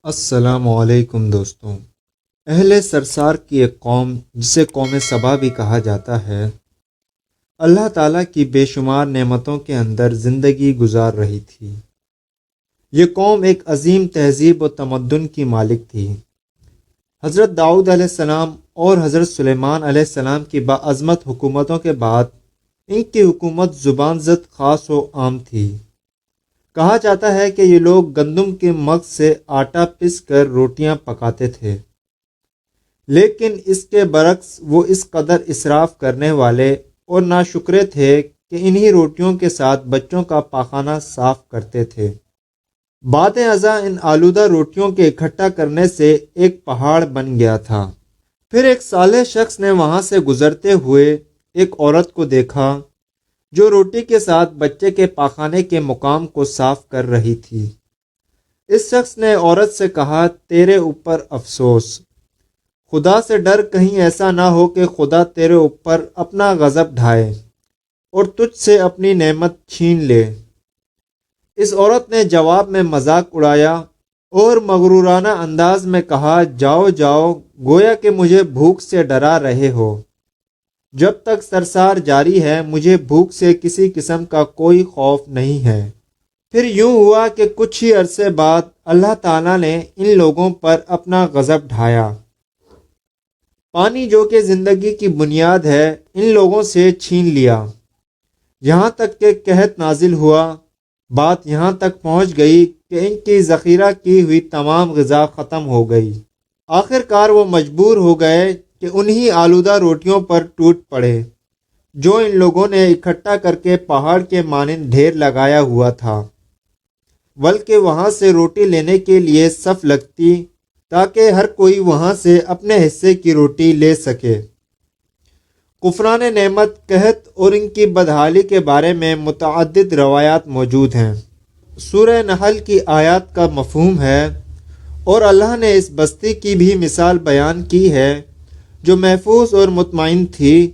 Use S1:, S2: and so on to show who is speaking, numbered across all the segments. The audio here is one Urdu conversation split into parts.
S1: السلام علیکم دوستوں۔ اہل سرسار کی ایک قوم جسے قوم سبا بھی کہا جاتا ہے، اللہ تعالیٰ کی بے شمار نعمتوں کے اندر زندگی گزار رہی تھی۔ یہ قوم ایک عظیم تہذیب و تمدن کی مالک تھی۔ حضرت داؤد علیہ السلام اور حضرت سلیمان علیہ السلام کی باعظمت حکومتوں کے بعد ان کی حکومت زبان زد خاص و عام تھی۔ کہا جاتا ہے کہ یہ لوگ گندم کے مغز سے آٹا پس کر روٹیاں پکاتے تھے، لیکن اس کے برعکس وہ اس قدر اسراف کرنے والے اور ناشکرے تھے کہ انہی روٹیوں کے ساتھ بچوں کا پاخانہ صاف کرتے تھے۔ بعد ازاں ان آلودہ روٹیوں کے اکٹھا کرنے سے ایک پہاڑ بن گیا تھا۔ پھر ایک صالح شخص نے وہاں سے گزرتے ہوئے ایک عورت کو دیکھا جو روٹی کے ساتھ بچے کے پاخانے کے مقام کو صاف کر رہی تھی۔ اس شخص نے عورت سے کہا، تیرے اوپر افسوس، خدا سے ڈر، کہیں ایسا نہ ہو کہ خدا تیرے اوپر اپنا غضب ڈھائے اور تجھ سے اپنی نعمت چھین لے۔ اس عورت نے جواب میں مذاق اڑایا اور مغرورانہ انداز میں کہا، جاؤ جاؤ، گویا کہ مجھے بھوک سے ڈرا رہے ہو۔ جب تک سرسار جاری ہے مجھے بھوک سے کسی قسم کا کوئی خوف نہیں ہے۔ پھر یوں ہوا کہ کچھ ہی عرصے بعد اللہ تعالیٰ نے ان لوگوں پر اپنا غضب ڈھایا۔ پانی جو کہ زندگی کی بنیاد ہے ان لوگوں سے چھین لیا، یہاں تک کہ قحط نازل ہوا۔ بات یہاں تک پہنچ گئی کہ ان کی ذخیرہ کی ہوئی تمام غذا ختم ہو گئی۔ آخر کار وہ مجبور ہو گئے کہ انہی آلودہ روٹیوں پر ٹوٹ پڑے جو ان لوگوں نے اکٹھا کر کے پہاڑ کے مانند ڈھیر لگایا ہوا تھا، بلکہ وہاں سے روٹی لینے کے لیے صف لگتی تاکہ ہر کوئی وہاں سے اپنے حصے کی روٹی لے سکے۔ کفران نعمت، قحط اور ان کی بدحالی کے بارے میں متعدد روایات موجود ہیں۔ سورہ نحل کی آیات کا مفہوم ہے، اور اللہ نے اس بستی کی بھی مثال بیان کی ہے جو محفوظ اور مطمئن تھی۔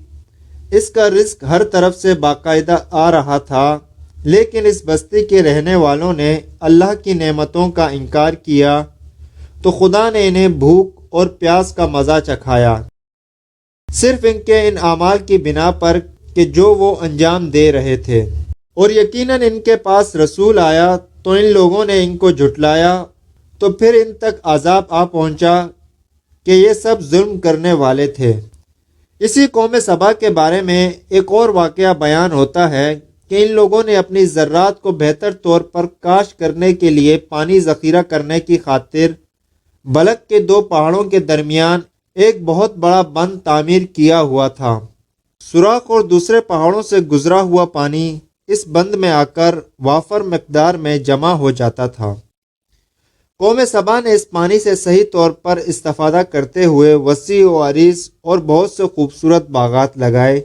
S1: اس کا رزق ہر طرف سے باقاعدہ آ رہا تھا، لیکن اس بستی کے رہنے والوں نے اللہ کی نعمتوں کا انکار کیا تو خدا نے انہیں بھوک اور پیاس کا مزہ چکھایا، صرف ان کے ان اعمال کی بنا پر کہ جو وہ انجام دے رہے تھے۔ اور یقیناً ان کے پاس رسول آیا تو ان لوگوں نے ان کو جھٹلایا، تو پھر ان تک عذاب آ پہنچا کہ یہ سب ظلم کرنے والے تھے۔ اسی قوم سبا کے بارے میں ایک اور واقعہ بیان ہوتا ہے کہ ان لوگوں نے اپنی ذرات کو بہتر طور پر کاشت کرنے کے لیے پانی ذخیرہ کرنے کی خاطر بلک کے دو پہاڑوں کے درمیان ایک بہت بڑا بند تعمیر کیا ہوا تھا۔ سوراخ اور دوسرے پہاڑوں سے گزرا ہوا پانی اس بند میں آ کر وافر مقدار میں جمع ہو جاتا تھا۔ قوم سبا نے اس پانی سے صحیح طور پر استفادہ کرتے ہوئے وسیع و عریض اور بہت سے خوبصورت باغات لگائے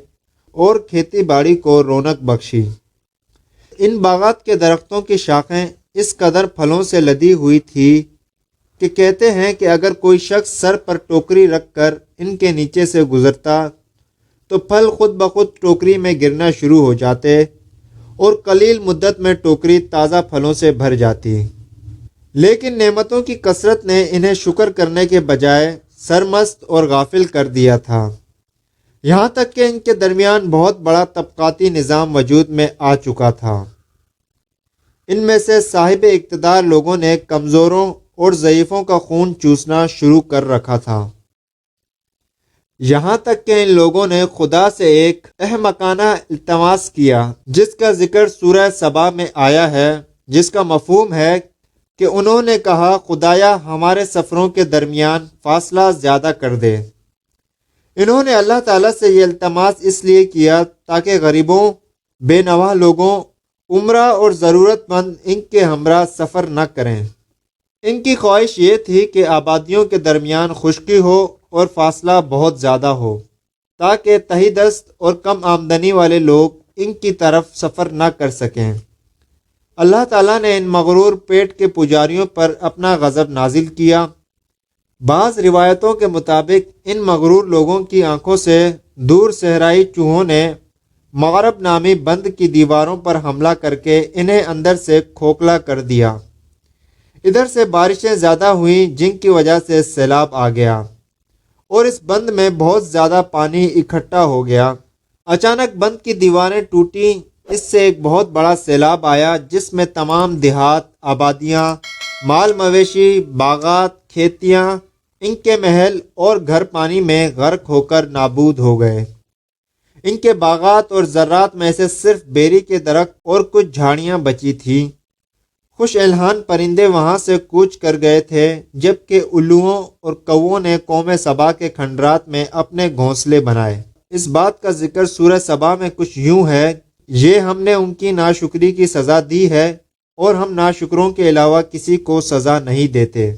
S1: اور کھیتی باڑی کو رونق بخشی۔ ان باغات کے درختوں کی شاخیں اس قدر پھلوں سے لدی ہوئی تھی کہ کہتے ہیں کہ اگر کوئی شخص سر پر ٹوکری رکھ کر ان کے نیچے سے گزرتا تو پھل خود بخود ٹوکری میں گرنا شروع ہو جاتے اور قلیل مدت میں ٹوکری تازہ پھلوں سے بھر جاتی۔ لیکن نعمتوں کی کثرت نے انہیں شکر کرنے کے بجائے سرمست اور غافل کر دیا تھا، یہاں تک کہ ان کے درمیان بہت بڑا طبقاتی نظام وجود میں آ چکا تھا۔ ان میں سے صاحب اقتدار لوگوں نے کمزوروں اور ضعیفوں کا خون چوسنا شروع کر رکھا تھا، یہاں تک کہ ان لوگوں نے خدا سے ایک احمقانہ التماس کیا جس کا ذکر سورہ سبا میں آیا ہے، جس کا مفہوم ہے کہ انہوں نے کہا، خدایا ہمارے سفروں کے درمیان فاصلہ زیادہ کر دے۔ انہوں نے اللہ تعالیٰ سے یہ التماس اس لیے کیا تاکہ غریبوں، بے نواح لوگوں، عمرہ اور ضرورت مند ان کے ہمراہ سفر نہ کریں۔ ان کی خواہش یہ تھی کہ آبادیوں کے درمیان خشکی ہو اور فاصلہ بہت زیادہ ہو تاکہ تہی دست اور کم آمدنی والے لوگ ان کی طرف سفر نہ کر سکیں۔ اللہ تعالیٰ نے ان مغرور پیٹ کے پجاریوں پر اپنا غضب نازل کیا۔ بعض روایتوں کے مطابق ان مغرور لوگوں کی آنکھوں سے دور صحرائی چوہوں نے مغرب نامی بند کی دیواروں پر حملہ کر کے انہیں اندر سے کھوکھلا کر دیا۔ ادھر سے بارشیں زیادہ ہوئیں جن کی وجہ سے سیلاب آ گیا اور اس بند میں بہت زیادہ پانی اکٹھا ہو گیا۔ اچانک بند کی دیواریں ٹوٹیں، اس سے ایک بہت بڑا سیلاب آیا جس میں تمام دیہات، آبادیاں، مال مویشی، باغات، کھیتیاں، ان کے محل اور گھر پانی میں غرق ہو کر نابود ہو گئے۔ ان کے باغات اور زراعت میں سے صرف بیری کے درخت اور کچھ جھاڑیاں بچی تھیں۔ خوش الحان پرندے وہاں سے کوچ کر گئے تھے، جبکہ الوؤں اور کووں نے قوم سبا کے کھنڈرات میں اپنے گھونسلے بنائے۔ اس بات کا ذکر سورہ سبا میں کچھ یوں ہے: یہ ہم نے ان کی ناشکری کی سزا دی ہے اور ہم ناشکروں کے علاوہ کسی کو سزا نہیں دیتے۔